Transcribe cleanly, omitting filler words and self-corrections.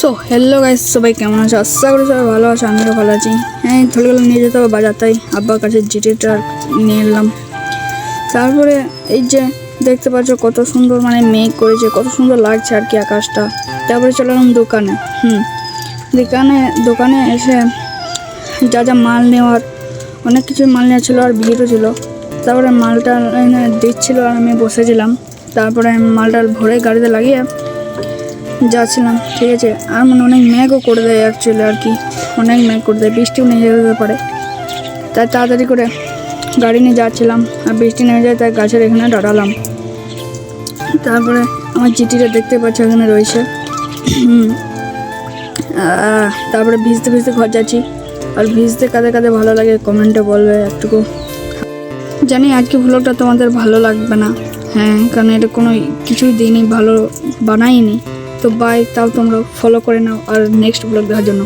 So hello guys, সবাই কেমন আছো? আশা করি সবাই ভালো আছো, আমিও ভালো আছি। হ্যাঁ, থলে গেলে নিয়ে যেতে হবে বাজার, তাই আব্বার কাছে জিটিটা নিয়ে এলাম। তারপরে এই যে দেখতে পাচ্ছ কত সুন্দর মানে মেঘ করেছে, কত সুন্দর লাগছে আর কি আকাশটা। তারপরে চলে এলাম দোকানে। দোকানে এসে যা যা মাল নেওয়ার, অনেক কিছু মাল নেওয়া ছিল আর ভিড়ও ছিল। তারপরে মালটা দিচ্ছিল আর আমি বসেছিলাম। তারপরে মালটা ভরে গাড়িতে লাগিয়ে যাচ্ছিলাম, ঠিক আছে। আর মানে অনেক মেঘও করে দেয় অ্যাকচুয়ালি আর কি, অনেক মেঘ করে দেয়, বৃষ্টিও নেমে যেতে পারে। তাই তাড়াতাড়ি করে গাড়ি নিয়ে যাচ্ছিলাম, আর বৃষ্টি নেমে যায় তাই গাছের এখানে দাঁড়ালাম। তারপরে আমার জিটিটা দেখতে পাচ্ছি এখানে রয়েছে। তারপরে ভিজতে ভিজতে ঘর যাচ্ছি। আর ভিজতে কাঁদে কাঁদে ভালো লাগে কমেন্টে বলবে একটুকু। জানি আজকে ভ্লগটা তোমাদের ভালো লাগবে না, হ্যাঁ, কারণ এটা কোনো কিছুই দিইনি, ভালো বানাইনি। তো বাই, তাও তোমরা ফলো করে নাও আর নেক্সট ব্লগ দেখার জন্য।